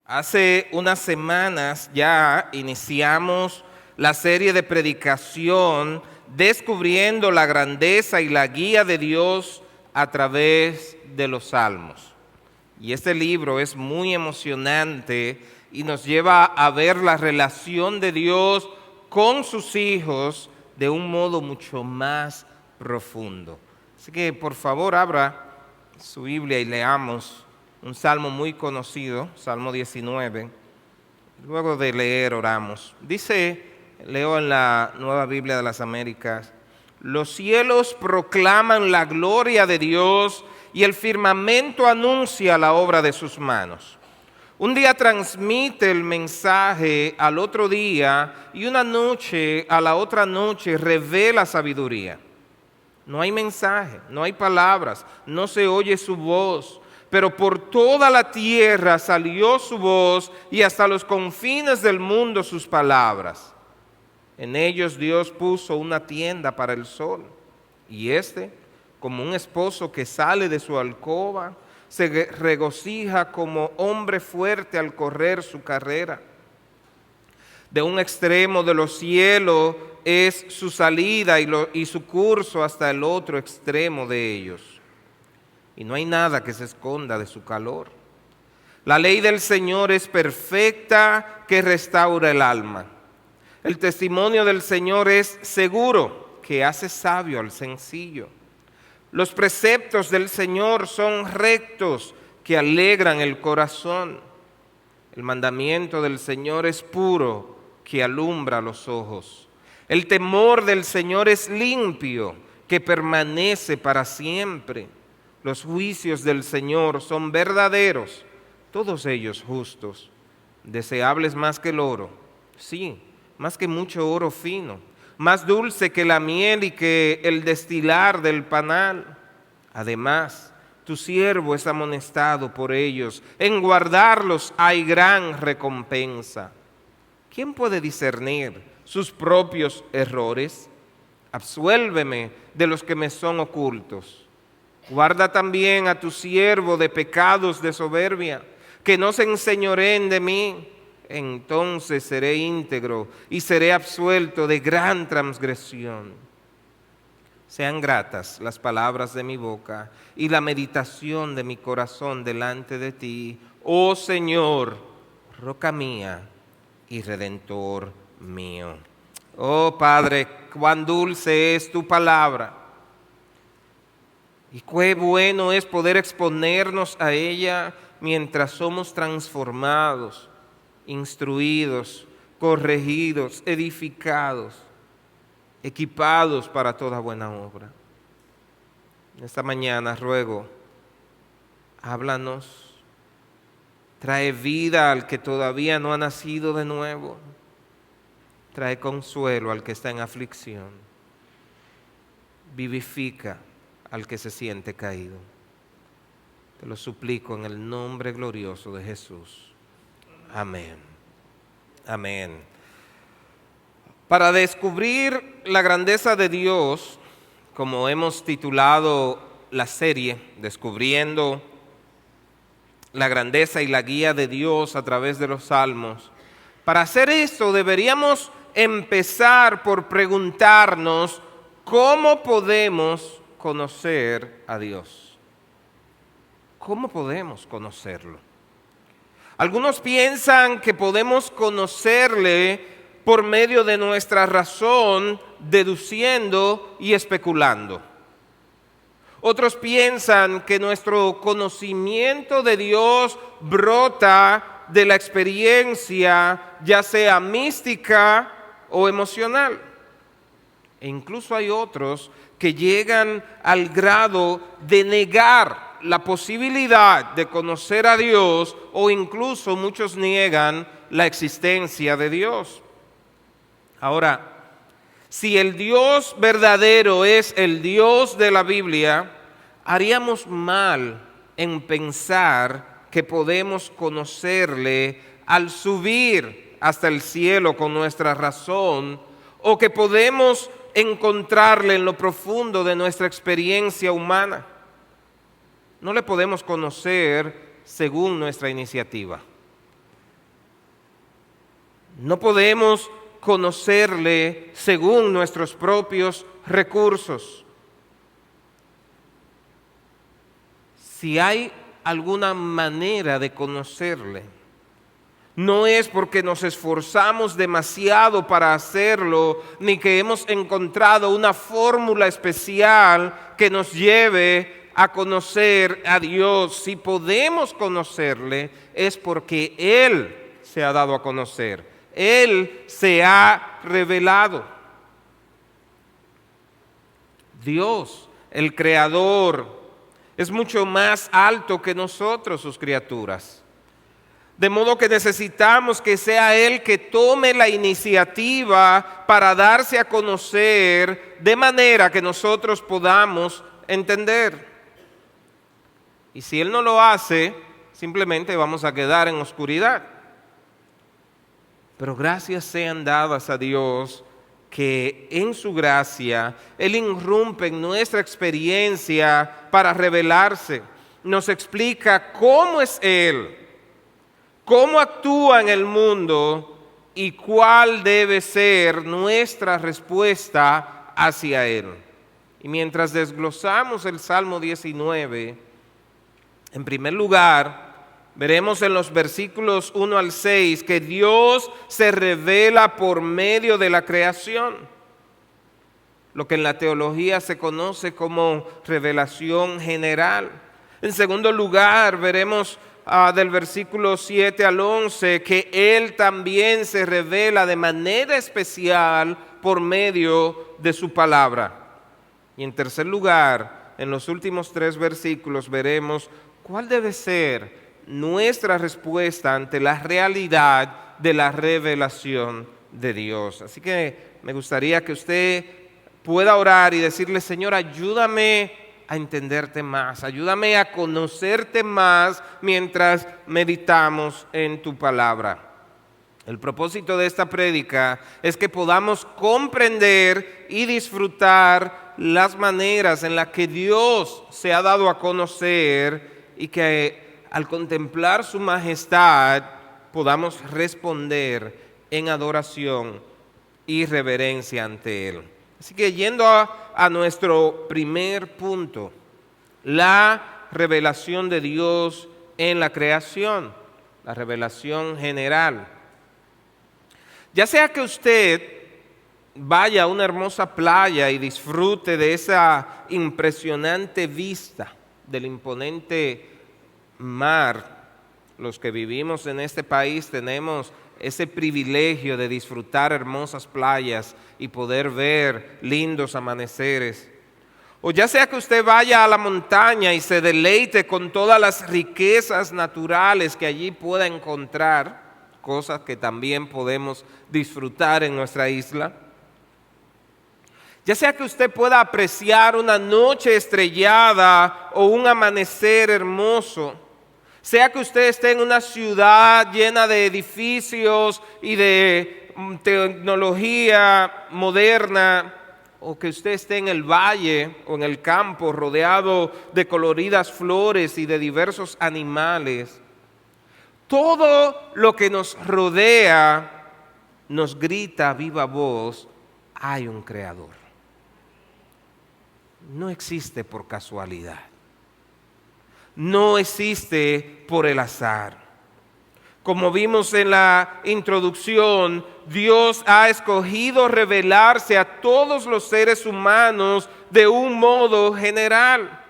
Hace unas semanas ya iniciamos la serie de predicación descubriendo la grandeza y la guía de Dios a través de los Salmos. Y este libro es muy emocionante y nos lleva a ver la relación de Dios con sus hijos de un modo mucho más profundo. Así que por favor abra su Biblia y leamos un salmo muy conocido, Salmo 19. Luego de leer, oramos. Leo en la Nueva Biblia de las Américas: los cielos proclaman la gloria de Dios y el firmamento anuncia la obra de sus manos. Un día transmite el mensaje al otro día y una noche a la otra noche revela sabiduría. No hay mensaje, no hay palabras, no se oye su voz, pero por toda la tierra salió su voz y hasta los confines del mundo sus palabras. En ellos Dios puso una tienda para el sol, y como un esposo que sale de su alcoba, se regocija como hombre fuerte al correr su carrera. De un extremo de los cielos es su salida y su curso hasta el otro extremo de ellos. Y no hay nada que se esconda de su calor. La ley del Señor es perfecta, que restaura el alma. El testimonio del Señor es seguro, que hace sabio al sencillo. Los preceptos del Señor son rectos, que alegran el corazón. El mandamiento del Señor es puro, que alumbra los ojos. El temor del Señor es limpio, que permanece para siempre. Los juicios del Señor son verdaderos, todos ellos justos, deseables más que el oro, sí, más que mucho oro fino, más dulce que la miel y que el destilar del panal. Además, tu siervo es amonestado por ellos, en guardarlos hay gran recompensa. ¿Quién puede discernir sus propios errores? Absuélveme de los que me son ocultos. Guarda también a tu siervo de pecados de soberbia, que no se enseñoreen de mí. Entonces seré íntegro y seré absuelto de gran transgresión. Sean gratas las palabras de mi boca y la meditación de mi corazón delante de ti, oh Señor, roca mía y redentor mío. Oh Padre, cuán dulce es tu palabra. Y qué bueno es poder exponernos a ella mientras somos transformados, instruidos, corregidos, edificados, equipados para toda buena obra. Esta mañana ruego, háblanos, trae vida al que todavía no ha nacido de nuevo, trae consuelo al que está en aflicción, vivifica al que se siente caído. Te lo suplico en el nombre glorioso de Jesús. Amén. Amén. Para descubrir la grandeza de Dios, como hemos titulado la serie, Descubriendo la grandeza y la guía de Dios a través de los Salmos, para hacer esto deberíamos empezar por preguntarnos cómo podemos conocer a Dios. ¿Cómo podemos conocerlo? Algunos piensan que podemos conocerle por medio de nuestra razón, deduciendo y especulando. Otros piensan que nuestro conocimiento de Dios brota de la experiencia, ya sea mística o emocional. E incluso hay otros que llegan al grado de negar la posibilidad de conocer a Dios, o incluso muchos niegan la existencia de Dios. Ahora, si el Dios verdadero es el Dios de la Biblia, haríamos mal en pensar que podemos conocerle al subir hasta el cielo con nuestra razón, o que podemos encontrarle en lo profundo de nuestra experiencia humana. No le podemos conocer según nuestra iniciativa. No podemos conocerle según nuestros propios recursos. Si hay alguna manera de conocerle, no es porque nos esforzamos demasiado para hacerlo, ni que hemos encontrado una fórmula especial que nos lleve a conocer a Dios. Si podemos conocerle, es porque Él se ha dado a conocer. Él se ha revelado. Dios, el Creador, es mucho más alto que nosotros, sus criaturas. De modo que necesitamos que sea Él que tome la iniciativa para darse a conocer de manera que nosotros podamos entender. Y si Él no lo hace, simplemente vamos a quedar en oscuridad. Pero gracias sean dadas a Dios que en su gracia Él irrumpe en nuestra experiencia para revelarse. Nos explica cómo es Él, cómo actúa en el mundo y cuál debe ser nuestra respuesta hacia Él. Y mientras desglosamos el Salmo 19, en primer lugar, veremos en los versículos 1 al 6 que Dios se revela por medio de la creación, lo que en la teología se conoce como revelación general. En segundo lugar, veremos del versículo 7 al 11 que Él también se revela de manera especial por medio de su palabra. Y en tercer lugar, en los últimos 3 versículos veremos cuál debe ser nuestra respuesta ante la realidad de la revelación de Dios. Así que me gustaría que usted pueda orar y decirle: Señor, ayúdame a entenderte más, ayúdame a conocerte más mientras meditamos en tu palabra. El propósito de esta prédica es que podamos comprender y disfrutar las maneras en las que Dios se ha dado a conocer y que al contemplar su majestad podamos responder en adoración y reverencia ante Él. Así que yendo a nuestro primer punto, la revelación de Dios en la creación, la revelación general. Ya sea que usted vaya a una hermosa playa y disfrute de esa impresionante vista del imponente mar, los que vivimos en este país tenemos ese privilegio de disfrutar hermosas playas y poder ver lindos amaneceres. O ya sea que usted vaya a la montaña y se deleite con todas las riquezas naturales que allí pueda encontrar, cosas que también podemos disfrutar en nuestra isla. Ya sea que usted pueda apreciar una noche estrellada o un amanecer hermoso, sea que usted esté en una ciudad llena de edificios y de tecnología moderna, o que usted esté en el valle o en el campo rodeado de coloridas flores y de diversos animales, todo lo que nos rodea nos grita a viva voz: hay un creador. No existe por casualidad. No existe por el azar. Como vimos en la introducción, Dios ha escogido revelarse a todos los seres humanos de un modo general.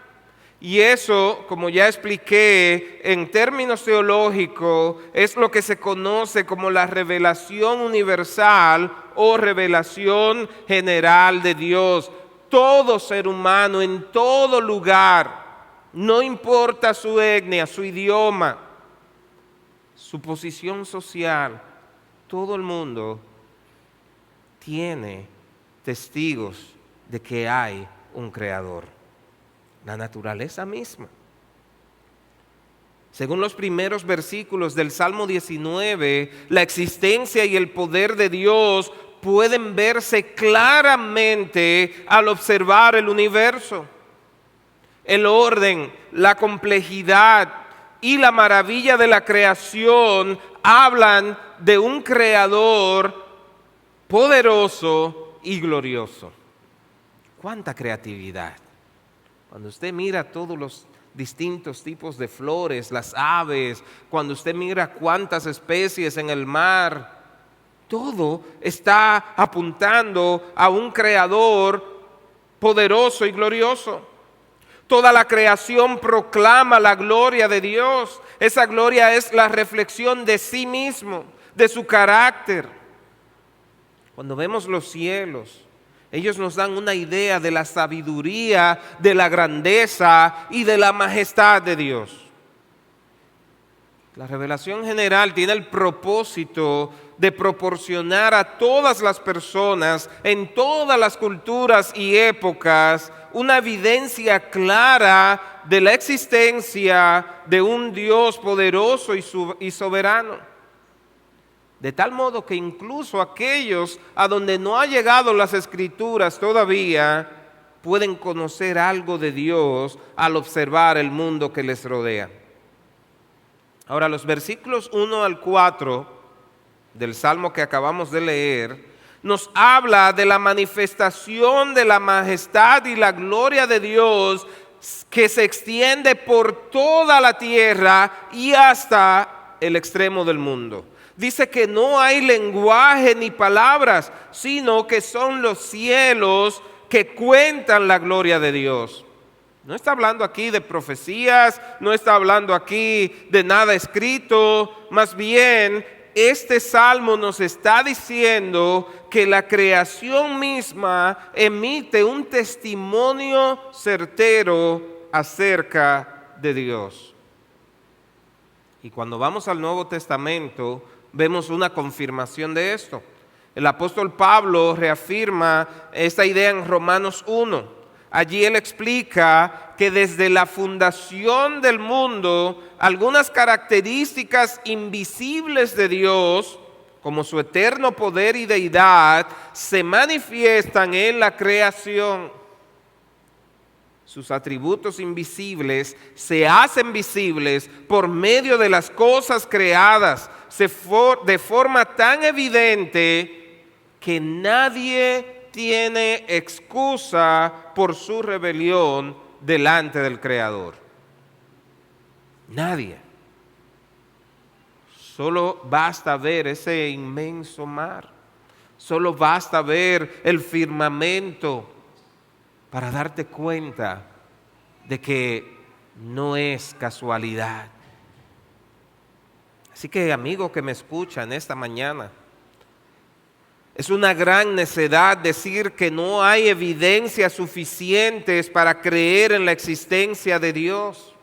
Y eso, como ya expliqué, en términos teológicos, es lo que se conoce como la revelación universal o revelación general de Dios. Todo ser humano en todo lugar, no importa su etnia, su idioma, su posición social, todo el mundo tiene testigos de que hay un creador, la naturaleza misma. Según los primeros versículos del Salmo 19, la existencia y el poder de Dios pueden verse claramente al observar el universo. El orden, la complejidad y la maravilla de la creación hablan de un creador poderoso y glorioso. ¡Cuánta creatividad! Cuando usted mira todos los distintos tipos de flores, las aves, cuando usted mira cuántas especies en el mar, todo está apuntando a un creador poderoso y glorioso. Toda la creación proclama la gloria de Dios. Esa gloria es la reflexión de sí mismo, de su carácter. Cuando vemos los cielos, ellos nos dan una idea de la sabiduría, de la grandeza y de la majestad de Dios. La revelación general tiene el propósito de proporcionar a todas las personas en todas las culturas y épocas una evidencia clara de la existencia de un Dios poderoso y soberano. De tal modo que incluso aquellos a donde no ha llegado las Escrituras todavía pueden conocer algo de Dios al observar el mundo que les rodea. Ahora, los versículos 1 al 4 del Salmo que acabamos de leer nos habla de la manifestación de la majestad y la gloria de Dios que se extiende por toda la tierra y hasta el extremo del mundo. Dice que no hay lenguaje ni palabras, sino que son los cielos que cuentan la gloria de Dios. No está hablando aquí de profecías, no está hablando aquí de nada escrito, más bien este salmo nos está diciendo que la creación misma emite un testimonio certero acerca de Dios. Y cuando vamos al Nuevo Testamento, vemos una confirmación de esto. El apóstol Pablo reafirma esta idea en Romanos 1. Allí él explica que desde la fundación del mundo, algunas características invisibles de Dios, como su eterno poder y deidad, se manifiestan en la creación. Sus atributos invisibles se hacen visibles por medio de las cosas creadas, de forma tan evidente que nadie tiene excusa por su rebelión delante del Creador. Nadie. Solo basta ver ese inmenso mar. Solo basta ver el firmamento para darte cuenta de que no es casualidad. Así que, amigo que me escucha en esta mañana, es una gran necedad decir que no hay evidencias suficientes para creer en la existencia de Dios.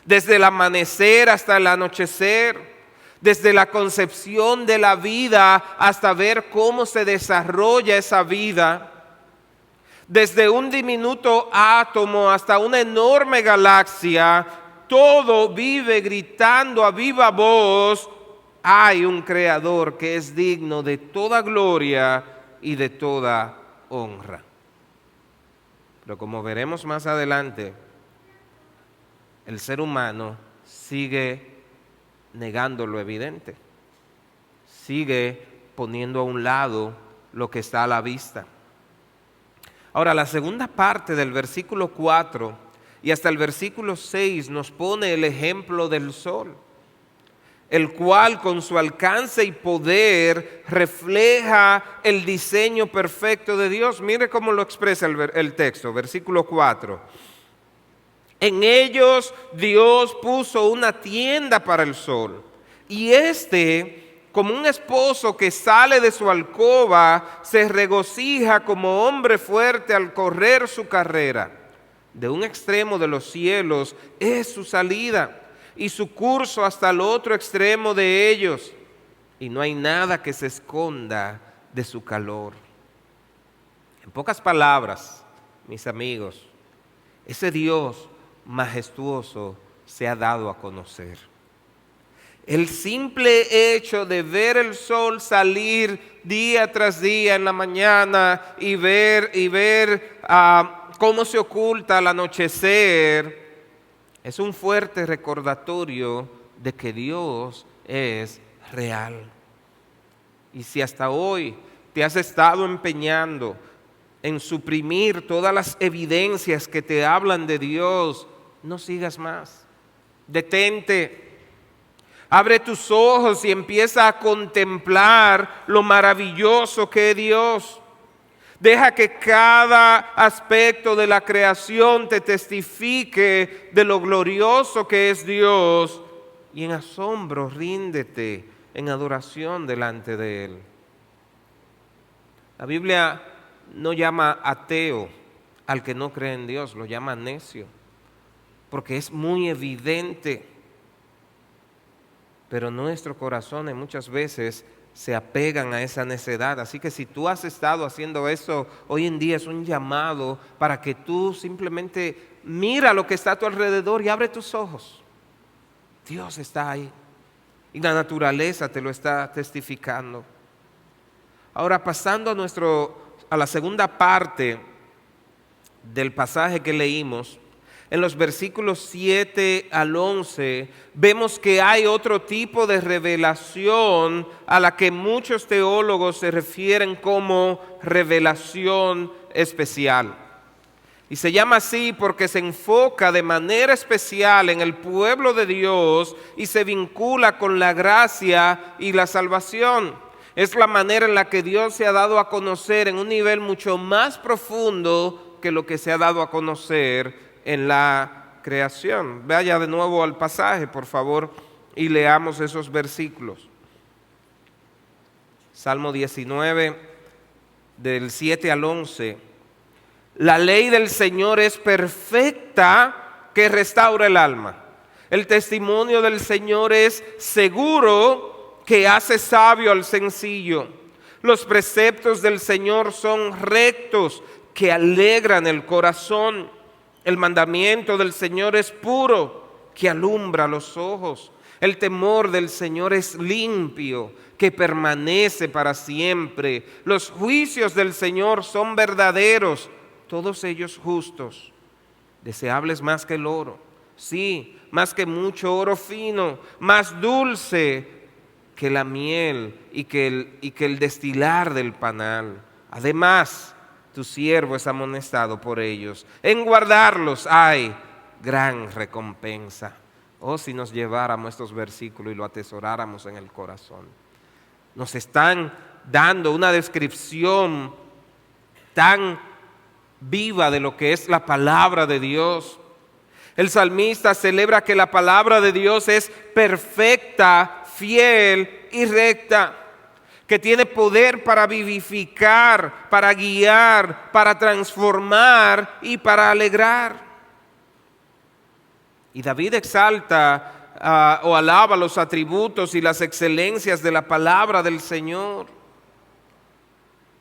Desde el amanecer hasta el anochecer, desde la concepción de la vida hasta ver cómo se desarrolla esa vida, desde un diminuto átomo hasta una enorme galaxia, todo vive gritando a viva voz: hay un creador que es digno de toda gloria y de toda honra. Pero como veremos más adelante, el ser humano sigue negando lo evidente, sigue poniendo a un lado lo que está a la vista. Ahora, la segunda parte del versículo 4 y hasta el versículo 6 nos pone el ejemplo del sol, el cual con su alcance y poder refleja el diseño perfecto de Dios. Mire cómo lo expresa el texto, versículo 4. En ellos Dios puso una tienda para el sol, y como un esposo que sale de su alcoba, se regocija como hombre fuerte al correr su carrera. De un extremo de los cielos es su salida, y su curso hasta el otro extremo de ellos, y no hay nada que se esconda de su calor. En pocas palabras, mis amigos, ese Dios majestuoso se ha dado a conocer. El simple hecho de ver el sol salir día tras día en la mañana y ver cómo se oculta al anochecer es un fuerte recordatorio de que Dios es real. Y si hasta hoy te has estado empeñando en suprimir todas las evidencias que te hablan de Dios, no sigas más. Detente. Abre tus ojos y empieza a contemplar lo maravilloso que es Dios. Deja que cada aspecto de la creación te testifique de lo glorioso que es Dios, y en asombro ríndete en adoración delante de Él. La Biblia no llama ateo al que no cree en Dios, lo llama necio, porque es muy evidente. Pero nuestros corazones muchas veces se apegan a esa necedad. Así que si tú has estado haciendo eso, hoy en día es un llamado para que tú simplemente mira lo que está a tu alrededor y abre tus ojos. Dios está ahí y la naturaleza te lo está testificando. Ahora, pasando a la segunda parte del pasaje que leímos, en los versículos 7 al 11, vemos que hay otro tipo de revelación a la que muchos teólogos se refieren como revelación especial. Y se llama así porque se enfoca de manera especial en el pueblo de Dios y se vincula con la gracia y la salvación. Es la manera en la que Dios se ha dado a conocer en un nivel mucho más profundo que lo que se ha dado a conocer en la creación. Vaya de nuevo al pasaje, por favor, y leamos esos versículos. Salmo 19, del 7 al 11. La ley del Señor es perfecta, que restaura el alma. El testimonio del Señor es seguro, que hace sabio al sencillo. Los preceptos del Señor son rectos, que alegran el corazón. El mandamiento del Señor es puro, que alumbra los ojos. El temor del Señor es limpio, que permanece para siempre. Los juicios del Señor son verdaderos, todos ellos justos. Deseables más que el oro, sí, más que mucho oro fino, más dulce que la miel y que el destilar del panal. Además, tu siervo es amonestado por ellos. En guardarlos hay gran recompensa. Oh, si nos lleváramos estos versículos y lo atesoráramos en el corazón. Nos están dando una descripción tan viva de lo que es la palabra de Dios. El salmista celebra que la palabra de Dios es perfecta, fiel y recta, que tiene poder para vivificar, para guiar, para transformar y para alegrar. Y David exalta o alaba los atributos y las excelencias de la palabra del Señor.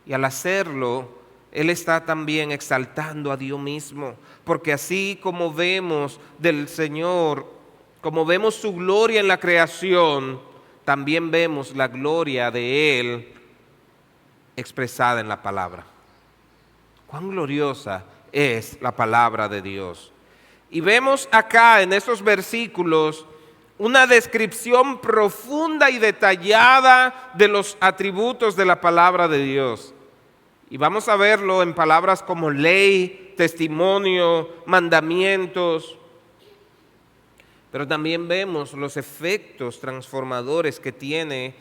Y al hacerlo, él está también exaltando a Dios mismo, porque así como vemos del Señor, como vemos su gloria en la creación, también vemos la gloria de Él expresada en la palabra. Cuán gloriosa es la palabra de Dios. Y vemos acá en estos versículos una descripción profunda y detallada de los atributos de la palabra de Dios. Y vamos a verlo en palabras como ley, testimonio, mandamientos. Pero también vemos los efectos transformadores que tiene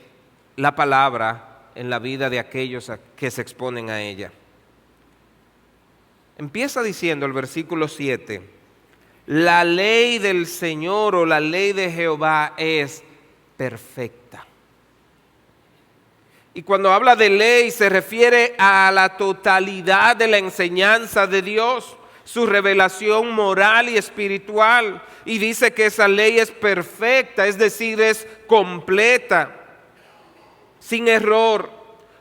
la palabra en la vida de aquellos que se exponen a ella. Empieza diciendo el versículo 7, la ley del Señor o la ley de Jehová es perfecta. Y cuando habla de ley se refiere a la totalidad de la enseñanza de Dios, su revelación moral y espiritual. Y dice que esa ley es perfecta, es decir, es completa, sin error,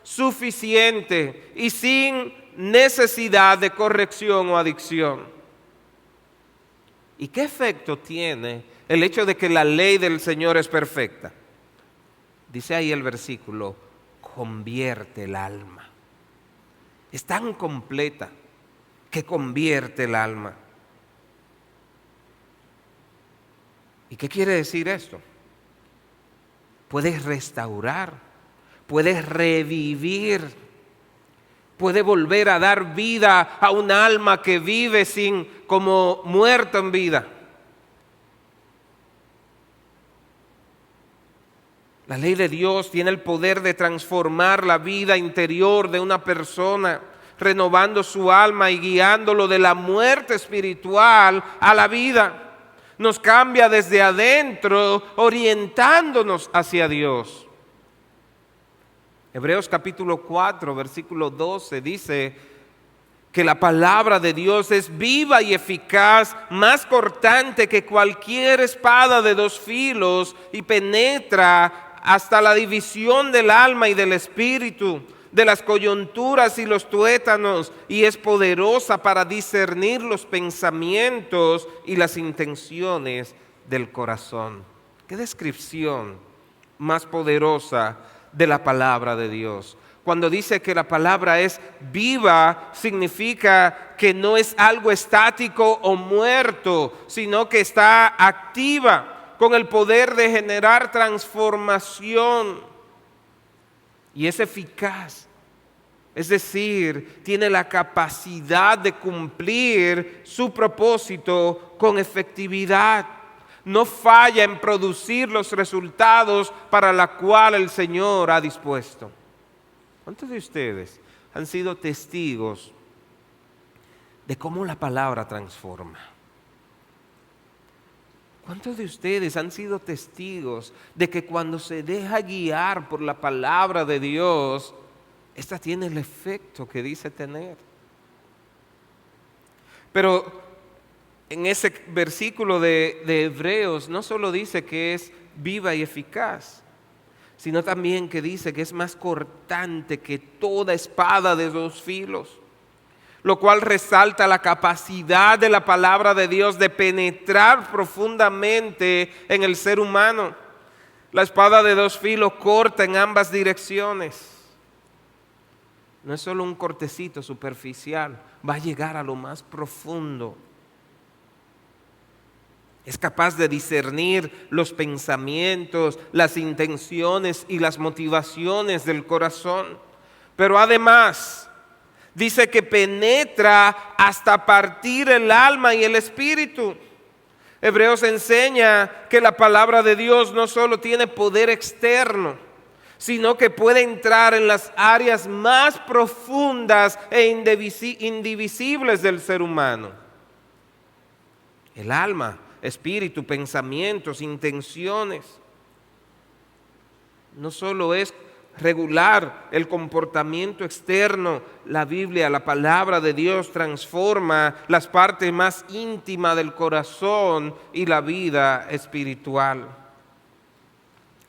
suficiente y sin necesidad de corrección o adición. ¿Y qué efecto tiene el hecho de que la ley del Señor es perfecta? Dice ahí el versículo, convierte el alma. Es tan completa que convierte el alma. ¿Y qué quiere decir esto? puede restaurar, puede revivir, puede volver a dar vida a un alma que vive como muerto en vida. La ley de Dios tiene el poder de transformar la vida interior de una persona, renovando su alma y guiándolo de la muerte espiritual a la vida. Nos cambia desde adentro, orientándonos hacia Dios. Hebreos capítulo 4, versículo 12 dice que la palabra de Dios es viva y eficaz, más cortante que cualquier espada de dos filos y penetra hasta la división del alma y del espíritu, de las coyunturas y los tuétanos, y es poderosa para discernir los pensamientos y las intenciones del corazón. ¿Qué descripción más poderosa de la palabra de Dios? Cuando dice que la palabra es viva, significa que no es algo estático o muerto, sino que está activa, con el poder de generar transformación, y es eficaz. Es decir, tiene la capacidad de cumplir su propósito con efectividad. No falla en producir los resultados para los cuales el Señor ha dispuesto. ¿Cuántos de ustedes han sido testigos de cómo la palabra transforma? ¿Cuántos de ustedes han sido testigos de que cuando se deja guiar por la palabra de Dios, esta tiene el efecto que dice tener? Pero en ese versículo de Hebreos no solo dice que es viva y eficaz, sino también que dice que es más cortante que toda espada de dos filos, lo cual resalta la capacidad de la palabra de Dios de penetrar profundamente en el ser humano. La espada de dos filos corta en ambas direcciones. No es solo un cortecito superficial, va a llegar a lo más profundo. Es capaz de discernir los pensamientos, las intenciones y las motivaciones del corazón. Pero además dice que penetra hasta partir el alma y el espíritu. Hebreos enseña que la palabra de Dios no solo tiene poder externo, sino que puede entrar en las áreas más profundas e indivisibles del ser humano. El alma, espíritu, pensamientos, intenciones. No solo es regular el comportamiento externo, la Biblia, la palabra de Dios transforma las partes más íntimas del corazón y la vida espiritual.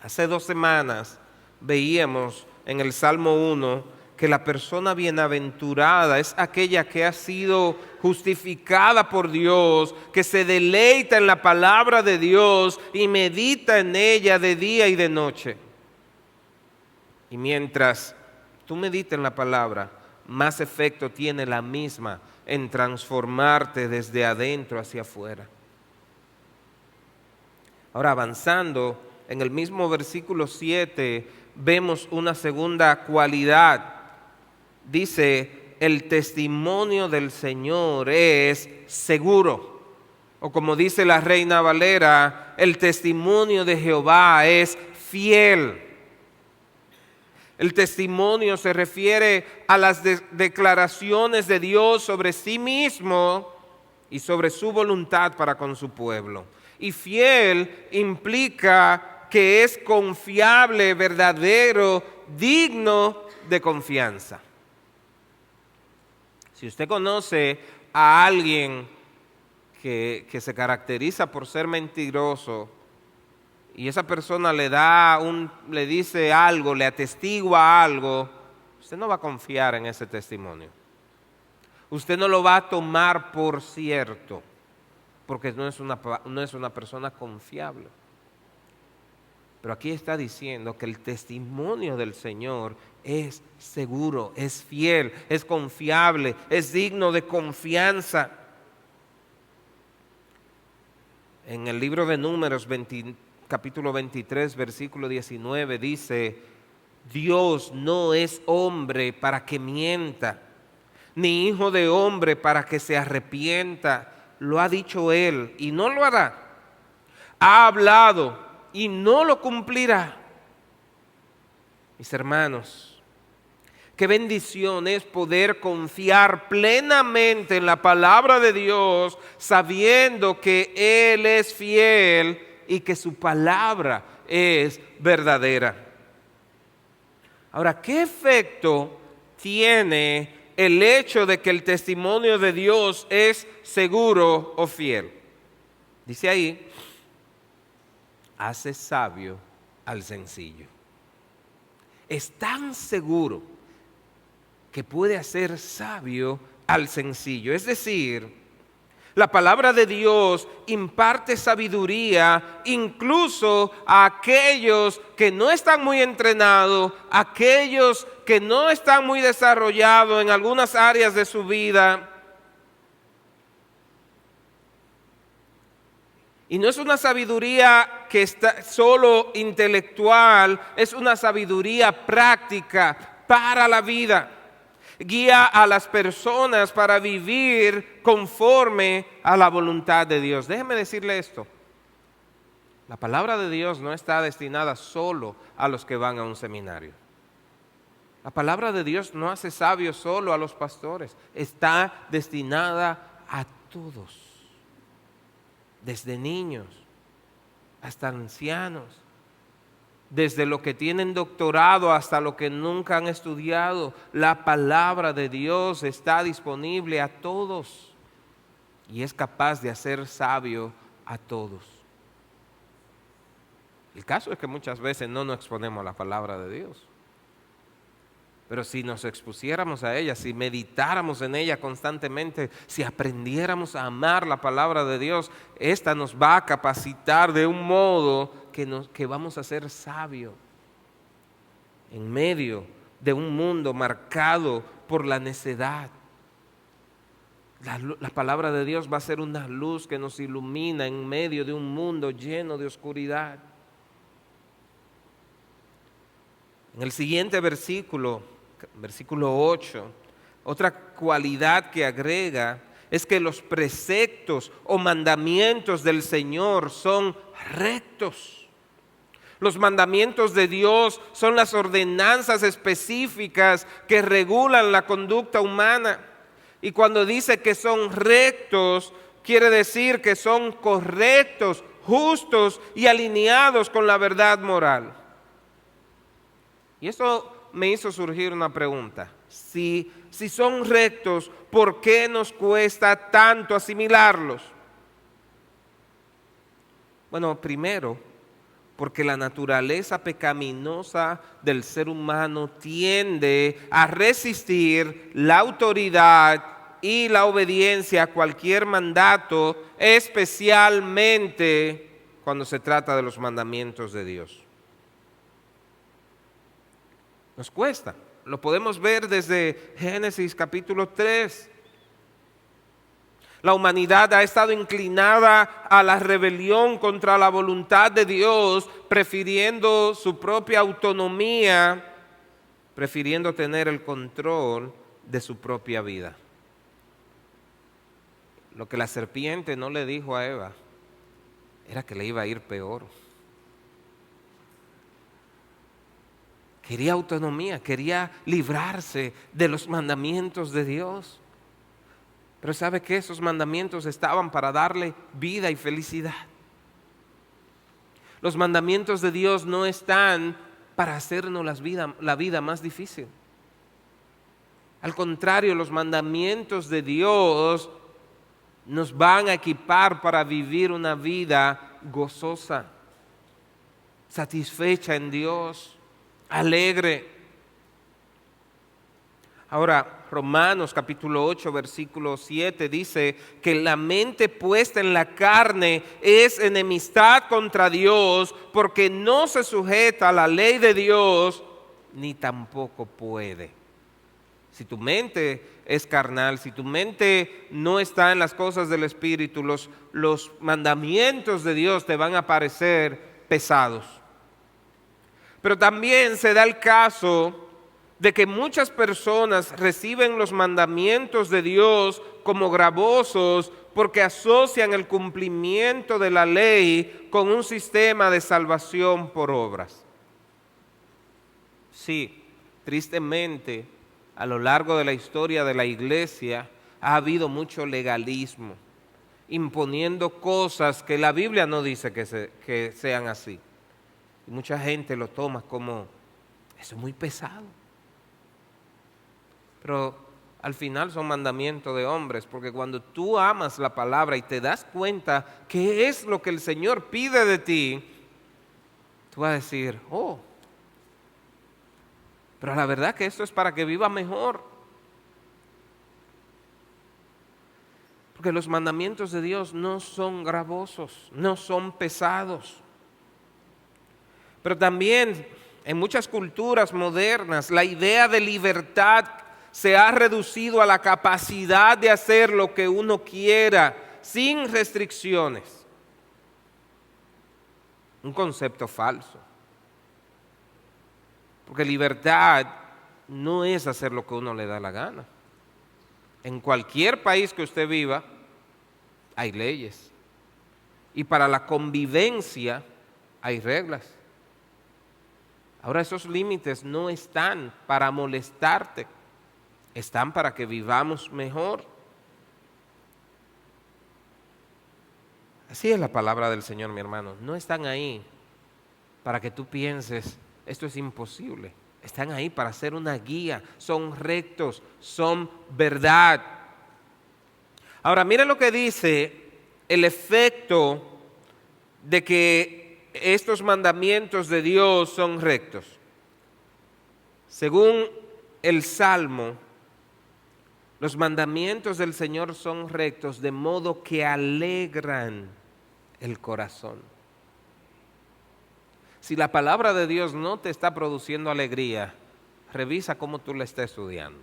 Hace 2 semanas veíamos en el Salmo 1 que la persona bienaventurada es aquella que ha sido justificada por Dios, que se deleita en la palabra de Dios y medita en ella de día y de noche. Y mientras tú meditas en la palabra, más efecto tiene la misma en transformarte desde adentro hacia afuera. Ahora, avanzando, en el mismo versículo 7 vemos una segunda cualidad. Dice, el testimonio del Señor es seguro. O como dice la Reina Valera, el testimonio de Jehová es fiel. El testimonio se refiere a las declaraciones de Dios sobre sí mismo y sobre su voluntad para con su pueblo. Y fiel implica que es confiable, verdadero, digno de confianza. Si usted conoce a alguien que se caracteriza por ser mentiroso, y esa persona le dice algo, le atestigua algo, usted no va a confiar en ese testimonio. Usted no lo va a tomar por cierto, porque no es una persona confiable. Pero aquí está diciendo que el testimonio del Señor es seguro, es fiel, es confiable, es digno de confianza. En el libro de Números capítulo 23, versículo 19, dice: Dios no es hombre para que mienta, ni hijo de hombre para que se arrepienta. Lo ha dicho Él y no lo hará. Ha hablado y no lo cumplirá. Mis hermanos, qué bendición es poder confiar plenamente en la palabra de Dios, sabiendo que Él es fiel y que su palabra es verdadera. Ahora, ¿qué efecto tiene el hecho de que el testimonio de Dios es seguro o fiel? Dice ahí: hace sabio al sencillo. Es tan seguro que puede hacer sabio al sencillo. Es decir, la palabra de Dios imparte sabiduría incluso a aquellos que no están muy entrenados, aquellos que no están muy desarrollados en algunas áreas de su vida. Y no es una sabiduría que está solo intelectual, es una sabiduría práctica para la vida. Guía a las personas para vivir conforme a la voluntad de Dios. Déjeme decirle esto: la palabra de Dios no está destinada solo a los que van a un seminario. La palabra de Dios no hace sabios solo a los pastores, está destinada a todos, desde niños hasta ancianos, desde los que tienen doctorado hasta los que nunca han estudiado. La palabra de Dios está disponible a todos y es capaz de hacer sabio a todos. El caso es que muchas veces no nos exponemos a la palabra de Dios. Pero si nos expusiéramos a ella, si meditáramos en ella constantemente, si aprendiéramos a amar la palabra de Dios, esta nos va a capacitar de un modo que vamos a ser sabios en medio de un mundo marcado por la necedad. La palabra de Dios va a ser una luz que nos ilumina en medio de un mundo lleno de oscuridad. En el siguiente versículo 8, otra cualidad que agrega es que los preceptos o mandamientos del Señor son rectos. Los mandamientos de Dios son las ordenanzas específicas que regulan la conducta humana. Y cuando dice que son rectos, quiere decir que son correctos, justos y alineados con la verdad moral. Y eso me hizo surgir una pregunta. Si son rectos, ¿por qué nos cuesta tanto asimilarlos? Bueno, primero, porque la naturaleza pecaminosa del ser humano tiende a resistir la autoridad y la obediencia a cualquier mandato, especialmente cuando se trata de los mandamientos de Dios. Nos cuesta. Lo podemos ver desde Génesis capítulo 3. La humanidad ha estado inclinada a la rebelión contra la voluntad de Dios, prefiriendo su propia autonomía, prefiriendo tener el control de su propia vida. Lo que la serpiente no le dijo a Eva era que le iba a ir peor. Quería autonomía, quería librarse de los mandamientos de Dios. Pero ¿sabe qué? Esos mandamientos estaban para darle vida y felicidad. Los mandamientos de Dios no están para hacernos la vida más difícil. Al contrario, los mandamientos de Dios nos van a equipar para vivir una vida gozosa, satisfecha en Dios, alegre. Ahora, Romanos capítulo 8, versículo 7 dice que la mente puesta en la carne es enemistad contra Dios, porque no se sujeta a la ley de Dios, ni tampoco puede. Si tu mente es carnal, si tu mente no está en las cosas del Espíritu, los mandamientos de Dios te van a parecer pesados. Pero también se da el caso de que muchas personas reciben los mandamientos de Dios como gravosos porque asocian el cumplimiento de la ley con un sistema de salvación por obras. Sí, tristemente, a lo largo de la historia de la iglesia ha habido mucho legalismo, imponiendo cosas que la Biblia no dice que sean así. Y mucha gente lo toma como, eso es muy pesado. Pero al final son mandamientos de hombres, porque cuando tú amas la palabra y te das cuenta qué es lo que el Señor pide de ti, tú vas a decir, oh, pero la verdad que esto es para que viva mejor. Porque los mandamientos de Dios no son gravosos, no son pesados. Pero también en muchas culturas modernas la idea de libertad se ha reducido a la capacidad de hacer lo que uno quiera sin restricciones. Un concepto falso. Porque libertad no es hacer lo que uno le da la gana. En cualquier país que usted viva, hay leyes. Y para la convivencia hay reglas. Ahora esos límites no están para molestarte, están para que vivamos mejor. Así es la palabra del Señor, mi hermano. No están ahí para que tú pienses, esto es imposible. Están ahí para ser una guía, son rectos, son verdad. Ahora, mire lo que dice el efecto de que estos mandamientos de Dios son rectos. Según el Salmo, los mandamientos del Señor son rectos de modo que alegran el corazón. Si la palabra de Dios no te está produciendo alegría, revisa cómo tú la estás estudiando.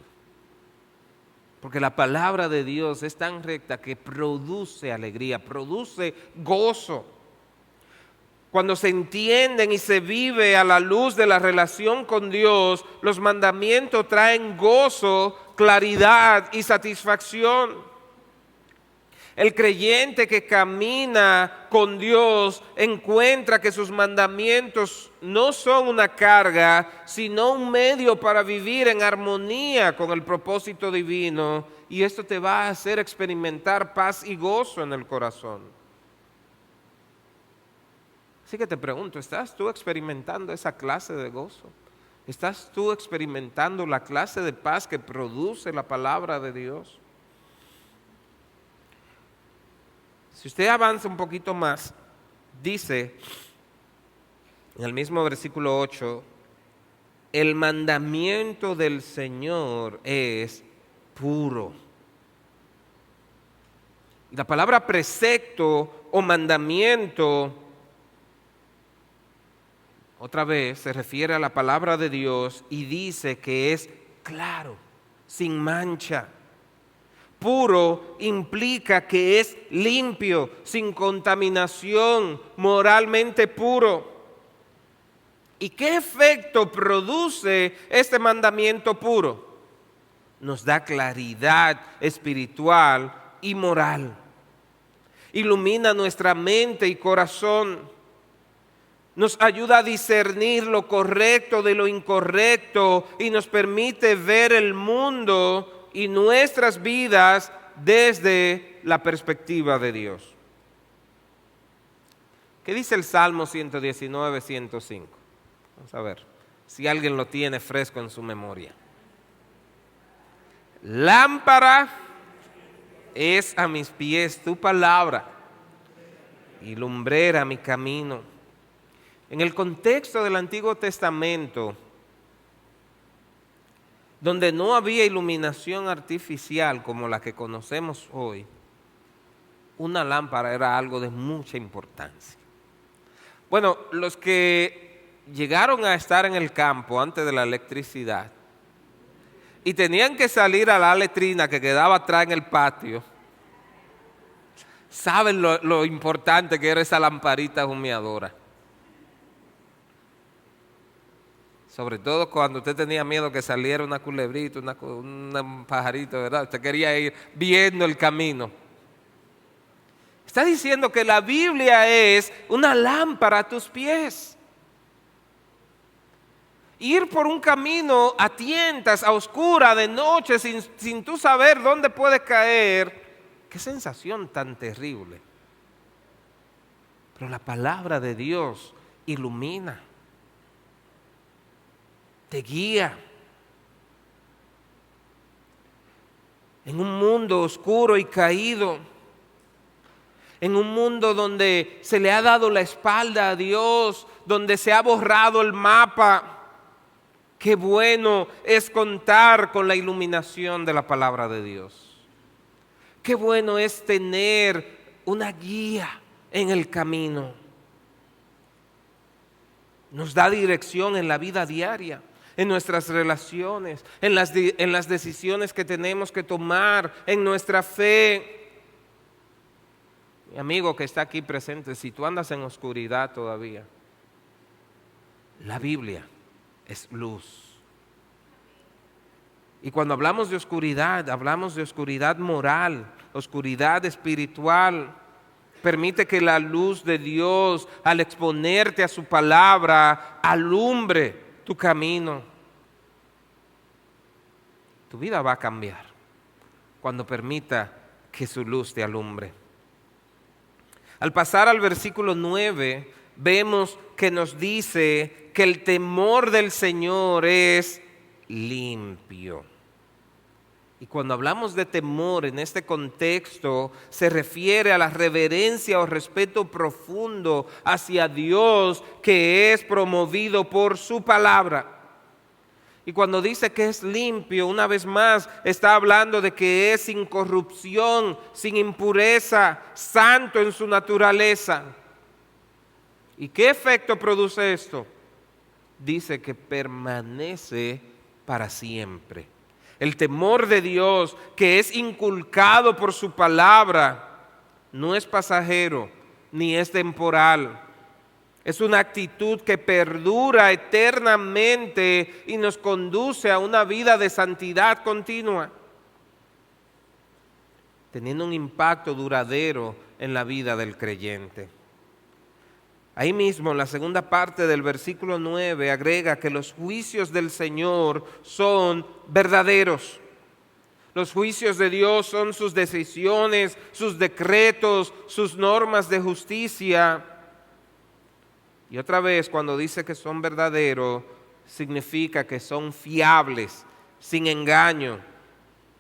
Porque la palabra de Dios es tan recta que produce alegría, produce gozo. Cuando se entienden y se vive a la luz de la relación con Dios, los mandamientos traen gozo, claridad y satisfacción. El creyente que camina con Dios encuentra que sus mandamientos no son una carga, sino un medio para vivir en armonía con el propósito divino, y esto te va a hacer experimentar paz y gozo en el corazón. Así que te pregunto, ¿estás tú experimentando esa clase de gozo? ¿Estás tú experimentando la clase de paz que produce la palabra de Dios? Si usted avanza un poquito más, dice en el mismo versículo 8, el mandamiento del Señor es puro. Y la palabra precepto o mandamiento, otra vez, se refiere a la palabra de Dios y dice que es claro, sin mancha. Puro implica que es limpio, sin contaminación, moralmente puro. ¿Y qué efecto produce este mandamiento puro? Nos da claridad espiritual y moral. Ilumina nuestra mente y corazón. Nos ayuda a discernir lo correcto de lo incorrecto y nos permite ver el mundo y nuestras vidas desde la perspectiva de Dios. ¿Qué dice el Salmo 119, 105? Vamos a ver si alguien lo tiene fresco en su memoria. Lámpara es a mis pies tu palabra y lumbrera mi camino. En el contexto del Antiguo Testamento, donde no había iluminación artificial como la que conocemos hoy, una lámpara era algo de mucha importancia. Bueno, los que llegaron a estar en el campo antes de la electricidad y tenían que salir a la letrina que quedaba atrás en el patio, saben lo importante que era esa lamparita humeadora. Sobre todo cuando usted tenía miedo que saliera una culebrita, un pajarito, ¿verdad? Usted quería ir viendo el camino. Está diciendo que la Biblia es una lámpara a tus pies. Ir por un camino a tientas, a oscura, de noche, sin tú saber dónde puedes caer. Qué sensación tan terrible. Pero la palabra de Dios ilumina, te guía. En un mundo oscuro y caído, en un mundo donde se le ha dado la espalda a Dios, donde se ha borrado el mapa, qué bueno es contar con la iluminación de la palabra de Dios. Qué bueno es tener una guía en el camino. Nos da dirección en la vida diaria, en nuestras relaciones, en las decisiones que tenemos que tomar, en nuestra fe. Mi amigo que está aquí presente, si tú andas en oscuridad todavía, la Biblia es luz. Y cuando hablamos de oscuridad moral, oscuridad espiritual. Permite que la luz de Dios, al exponerte a su palabra, alumbre tu camino. Tu vida va a cambiar cuando permita que su luz te alumbre. Al pasar al versículo 9, vemos que nos dice que el temor del Señor es limpio. Y cuando hablamos de temor en este contexto, se refiere a la reverencia o respeto profundo hacia Dios que es promovido por su palabra. Y cuando dice que es limpio, una vez más está hablando de que es sin corrupción, sin impureza, santo en su naturaleza. ¿Y qué efecto produce esto? Dice que permanece para siempre. El temor de Dios que es inculcado por su palabra no es pasajero ni es temporal. Es una actitud que perdura eternamente y nos conduce a una vida de santidad continua, teniendo un impacto duradero en la vida del creyente. Ahí mismo, en la segunda parte del versículo 9, agrega que los juicios del Señor son verdaderos. Los juicios de Dios son sus decisiones, sus decretos, sus normas de justicia. Y otra vez, cuando dice que son verdaderos, significa que son fiables, sin engaño,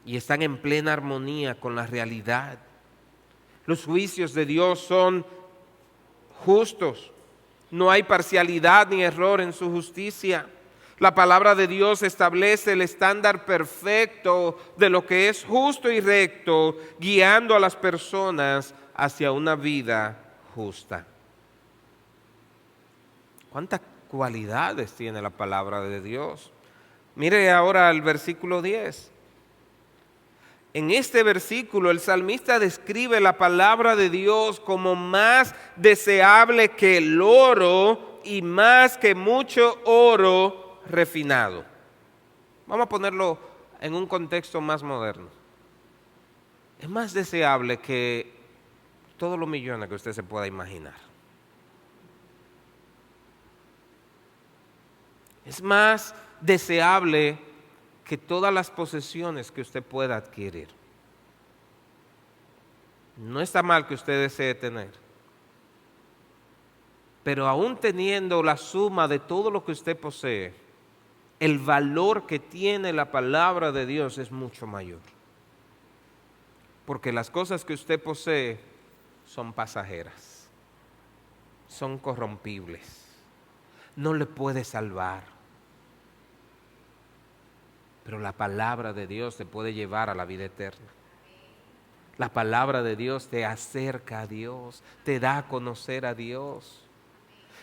y están en plena armonía con la realidad. Los juicios de Dios son justos, no hay parcialidad ni error en su justicia. La palabra de Dios establece el estándar perfecto de lo que es justo y recto, guiando a las personas hacia una vida justa. ¿Cuántas cualidades tiene la palabra de Dios? Mire ahora el versículo 10. En este versículo el salmista describe la palabra de Dios como más deseable que el oro y más que mucho oro refinado. Vamos a ponerlo en un contexto más moderno. Es más deseable que todos los millones que usted se pueda imaginar. Es más deseable que todas las posesiones que usted pueda adquirir. No está mal que usted desee tener, pero aún teniendo la suma de todo lo que usted posee, el valor que tiene la palabra de Dios es mucho mayor. Porque las cosas que usted posee son pasajeras, son corrompibles, no le puede salvar. Pero la palabra de Dios te puede llevar a la vida eterna. La palabra de Dios te acerca a Dios, te da a conocer a Dios.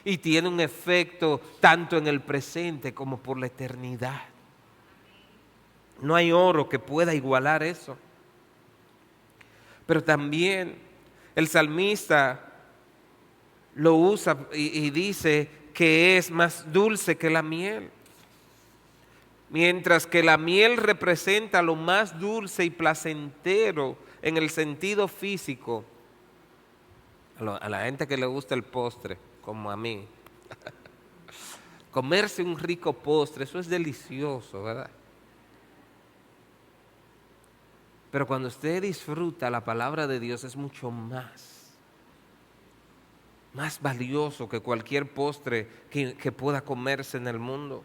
Y tiene un efecto tanto en el presente como por la eternidad. No hay oro que pueda igualar eso. Pero también el salmista lo usa y dice que es más dulce que la miel. mientras que la miel representa lo más dulce y placentero en el sentido físico. A la gente que le gusta el postre, como a mí, comerse un rico postre, eso es delicioso, ¿verdad? Pero cuando usted disfruta la palabra de Dios es mucho más valioso que cualquier postre que pueda comerse en el mundo.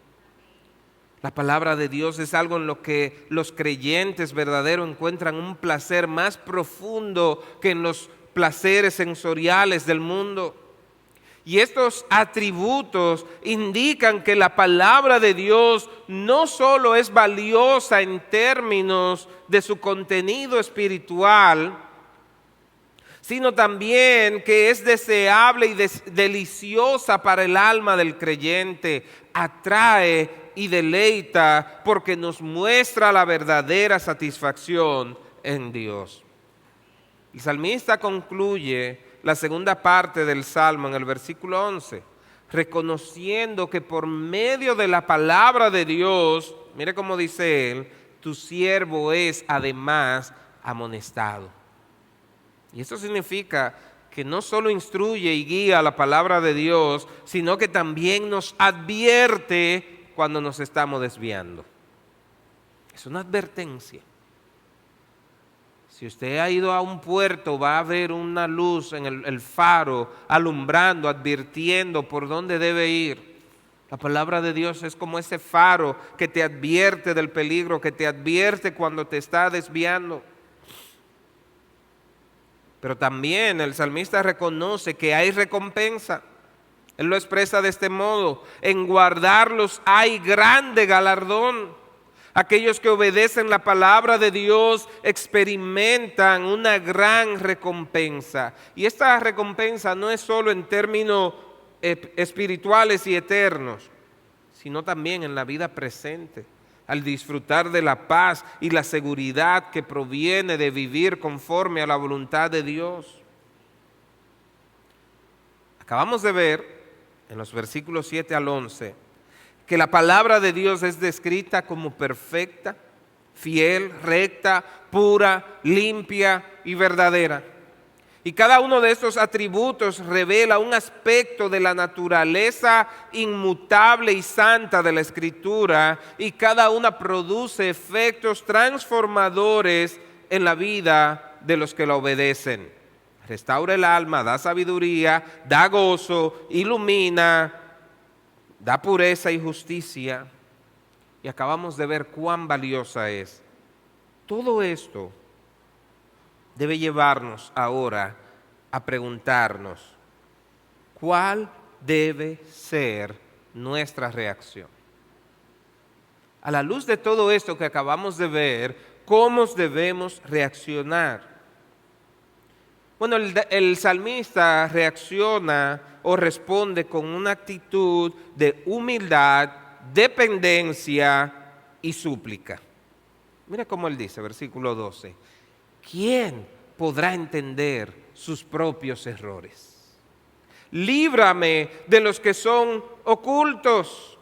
La palabra de Dios es algo en lo que los creyentes verdaderos encuentran un placer más profundo que en los placeres sensoriales del mundo. Y estos atributos indican que la palabra de Dios no solo es valiosa en términos de su contenido espiritual, sino también que es deseable y deliciosa para el alma del creyente, atrae y deleita porque nos muestra la verdadera satisfacción en Dios. El salmista concluye la segunda parte del Salmo en el versículo 11, reconociendo que por medio de la palabra de Dios, mire cómo dice él, tu siervo es además amonestado. Y eso significa que no solo instruye y guía la palabra de Dios, sino que también nos advierte cuando nos estamos desviando. Es una advertencia. Si usted ha ido a un puerto, va a ver una luz en el faro, alumbrando, advirtiendo por dónde debe ir. La palabra de Dios es como ese faro que te advierte del peligro, que te advierte cuando te está desviando. Pero también el salmista reconoce que hay recompensa. Él lo expresa de este modo: en guardarlos hay grande galardón. Aquellos que obedecen la palabra de Dios experimentan una gran recompensa. Y esta recompensa no es solo en términos espirituales y eternos, sino también en la vida presente, al disfrutar de la paz y la seguridad que proviene de vivir conforme a la voluntad de Dios. Acabamos de ver en los versículos 7 al 11 que la palabra de Dios es descrita como perfecta, fiel, recta, pura, limpia y verdadera. Y cada uno de estos atributos revela un aspecto de la naturaleza inmutable y santa de la Escritura, y cada una produce efectos transformadores en la vida de los que la obedecen. Restaura el alma, da sabiduría, da gozo, ilumina, da pureza y justicia. Y acabamos de ver cuán valiosa es. Todo esto debe llevarnos ahora a preguntarnos, ¿cuál debe ser nuestra reacción? A la luz de todo esto que acabamos de ver, ¿cómo debemos reaccionar? Bueno, el salmista reacciona o responde con una actitud de humildad, dependencia y súplica. Mira cómo él dice, versículo 12. ¿Quién podrá entender sus propios errores? Líbrame de los que son ocultos.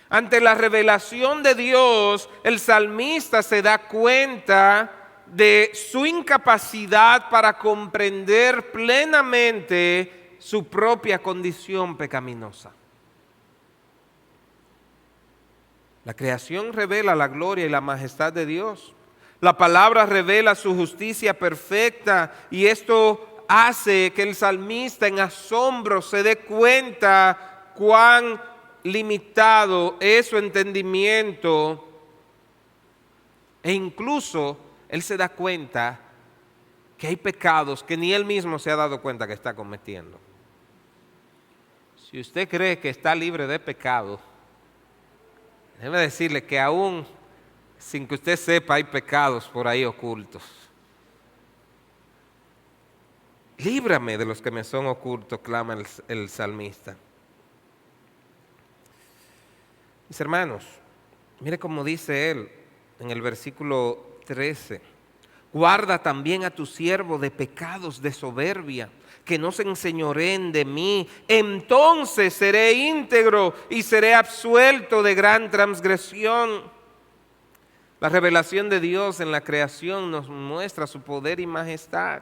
Ante la revelación de Dios, el salmista se da cuenta de su incapacidad para comprender plenamente su propia condición pecaminosa. La creación revela la gloria y la majestad de Dios. La palabra revela su justicia perfecta, y esto hace que el salmista en asombro se dé cuenta cuán limitado es su entendimiento, e incluso él se da cuenta que hay pecados que ni él mismo se ha dado cuenta que está cometiendo. Si usted cree que está libre de pecado, déjeme decirle que aún sin que usted sepa hay pecados por ahí ocultos. Líbrame de los que me son ocultos, clama el salmista. Mis hermanos, mire cómo dice él en el versículo 13. Guarda también a tu siervo de pecados de soberbia. que no se enseñoreen de mí. Entonces seré íntegro y seré absuelto de gran transgresión. La revelación de Dios en la creación nos muestra su poder y majestad.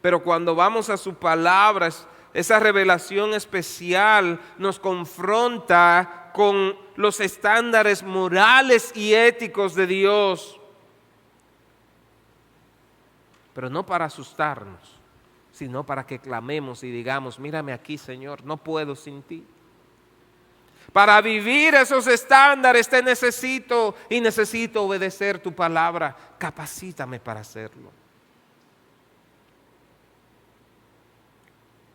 Pero cuando vamos a su palabra, esa revelación especial nos confronta con los estándares morales y éticos de Dios. Pero no para asustarnos, sino para que clamemos y digamos: mírame aquí, Señor, no puedo sin ti. Para vivir esos estándares te necesito y necesito obedecer tu palabra. Capacítame para hacerlo.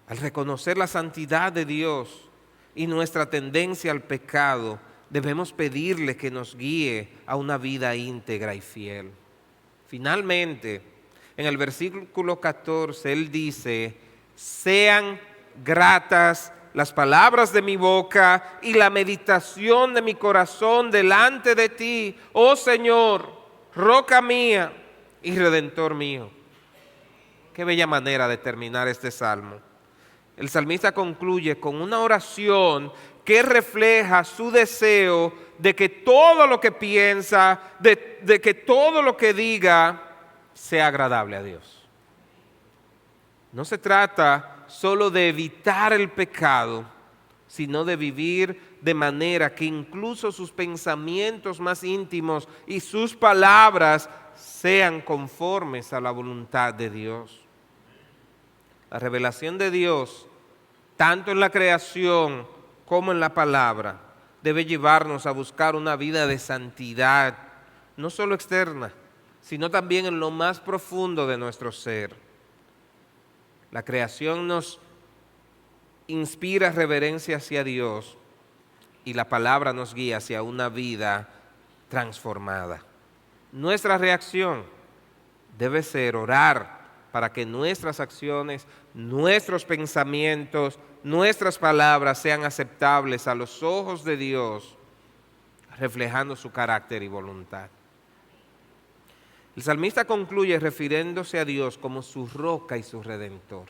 Al reconocer la santidad de Dios y nuestra tendencia al pecado, debemos pedirle que nos guíe a una vida íntegra y fiel. Finalmente, en el versículo 14, Él dice: sean gratas las palabras de mi boca y la meditación de mi corazón delante de ti, oh Señor, roca mía y redentor mío. Qué bella manera de terminar este salmo. El salmista concluye con una oración que refleja su deseo de que todo lo que piensa, de que todo lo que diga sea agradable a Dios. No se trata solo de evitar el pecado, sino de vivir de manera que incluso sus pensamientos más íntimos y sus palabras sean conformes a la voluntad de Dios. La revelación de Dios, tanto en la creación como en la palabra, debe llevarnos a buscar una vida de santidad, no solo externa, sino también en lo más profundo de nuestro ser. La creación nos inspira reverencia hacia Dios y la palabra nos guía hacia una vida transformada. Nuestra reacción debe ser orar para que nuestras acciones, nuestros pensamientos, nuestras palabras sean aceptables a los ojos de Dios, reflejando su carácter y voluntad. El salmista concluye refiriéndose a Dios como su roca y su redentor.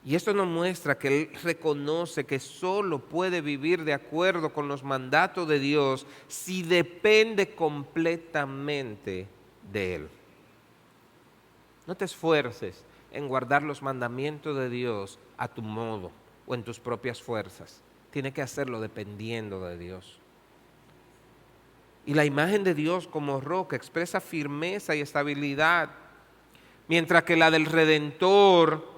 Y esto nos muestra que él reconoce que solo puede vivir de acuerdo con los mandatos de Dios si depende completamente de él. No te esfuerces en guardar los mandamientos de Dios a tu modo o en tus propias fuerzas. Tienes que hacerlo dependiendo de Dios. Y la imagen de Dios como roca expresa firmeza y estabilidad, mientras que la del Redentor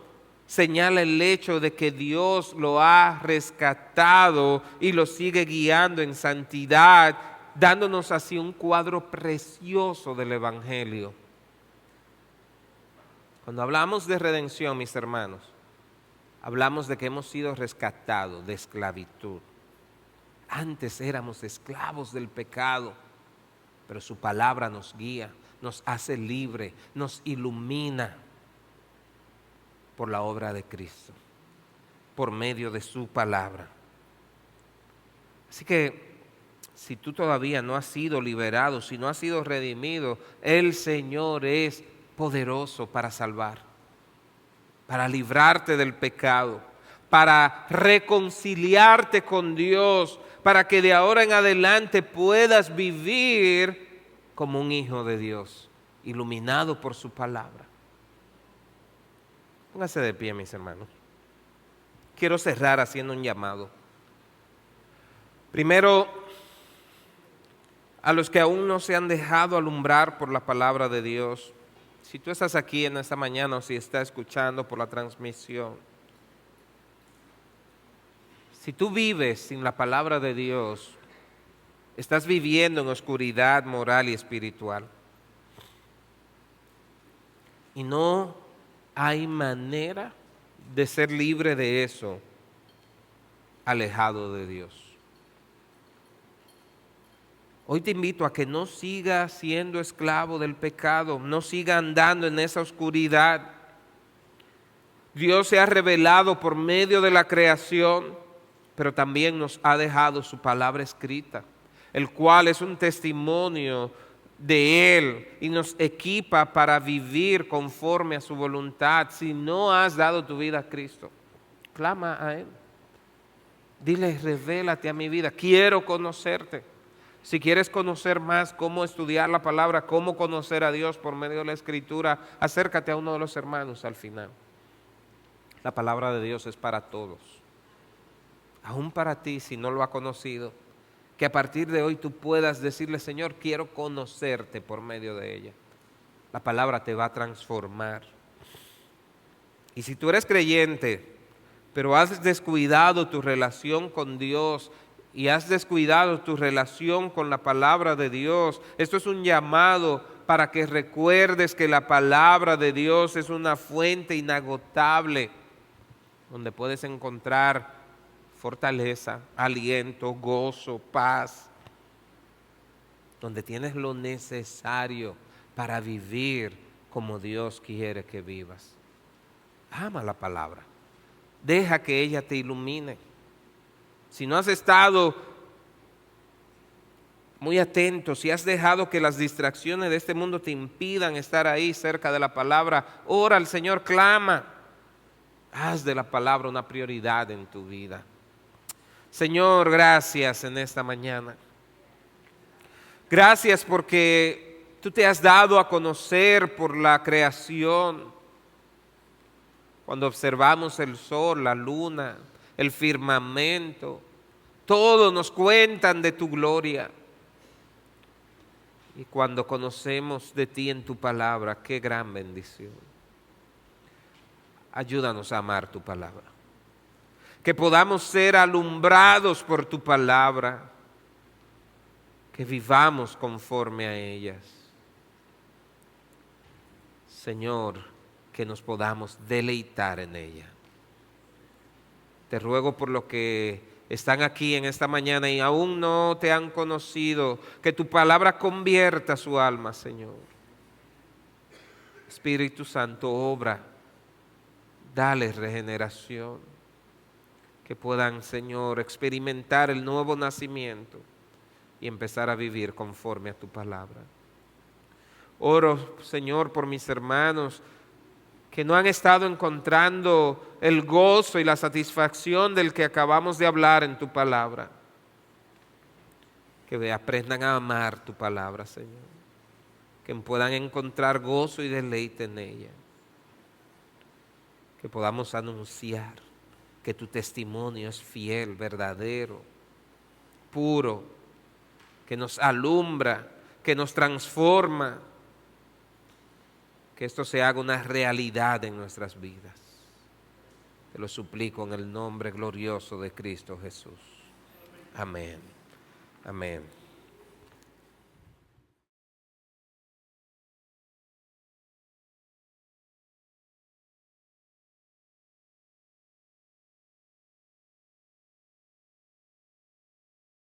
señala el hecho de que Dios lo ha rescatado y lo sigue guiando en santidad, dándonos así un cuadro precioso del Evangelio. Cuando hablamos de redención, mis hermanos, hablamos de que hemos sido rescatados de esclavitud. Antes éramos esclavos del pecado, pero su palabra nos guía, nos hace libre, nos ilumina por la obra de Cristo, por medio de su palabra. Así que si tú todavía no has sido liberado, si no has sido redimido, el Señor es poderoso para salvar, para librarte del pecado, para reconciliarte con Dios, para que de ahora en adelante puedas vivir como un hijo de Dios, iluminado por su palabra. Póngase de pie, mis hermanos. Quiero cerrar haciendo un llamado. Primero, a los que aún no se han dejado alumbrar por la palabra de Dios. Si tú estás aquí en esta mañana o si estás escuchando por la transmisión, si tú vives sin la palabra de Dios, estás viviendo en oscuridad moral y espiritual. Y no hay manera de ser libre de eso, alejado de Dios. Hoy te invito a que no sigas siendo esclavo del pecado, no siga andando en esa oscuridad. Dios se ha revelado por medio de la creación, pero también nos ha dejado su palabra escrita, el cual es un testimonio de Él y nos equipa para vivir conforme a su voluntad. Si no has dado tu vida a Cristo, clama a Él. Dile, revélate a mi vida, quiero conocerte. Si quieres conocer más cómo estudiar la palabra, cómo conocer a Dios por medio de la Escritura, acércate a uno de los hermanos al final. La palabra de Dios es para todos. Aún para ti, si no lo has conocido, que a partir de hoy tú puedas decirle, Señor, quiero conocerte por medio de ella. La palabra te va a transformar. Y si tú eres creyente, pero has descuidado tu relación con Dios y has descuidado tu relación con la palabra de Dios, esto es un llamado para que recuerdes que la palabra de Dios es una fuente inagotable donde puedes encontrar fortaleza, aliento, gozo, paz, donde tienes lo necesario para vivir como Dios quiere que vivas. Ama la palabra, deja que ella te ilumine. Si no has estado muy atento, si has dejado que las distracciones de este mundo te impidan estar ahí cerca de la palabra, ora al Señor, clama. Haz de la palabra una prioridad en tu vida. Señor, gracias en esta mañana. Gracias porque tú te has dado a conocer por la creación. Cuando observamos el sol, la luna, el firmamento, todos nos cuentan de tu gloria. Y cuando conocemos de ti en tu palabra, qué gran bendición. Ayúdanos a amar tu palabra. Que podamos ser alumbrados por tu palabra. Que vivamos conforme a ellas. Señor, que nos podamos deleitar en ella. Te ruego por lo que están aquí en esta mañana y aún no te han conocido, que tu palabra convierta su alma, Señor. Espíritu Santo, obra, dale regeneración, que puedan, Señor, experimentar el nuevo nacimiento y empezar a vivir conforme a tu palabra. Oro, Señor, por mis hermanos que no han estado encontrando el gozo y la satisfacción del que acabamos de hablar en tu palabra. Que aprendan a amar tu palabra, Señor. Que puedan encontrar gozo y deleite en ella. Que podamos anunciar que tu testimonio es fiel, verdadero, puro, que nos alumbra, que nos transforma. Que esto se haga una realidad en nuestras vidas. Te lo suplico en el nombre glorioso de Cristo Jesús. Amén. Amén.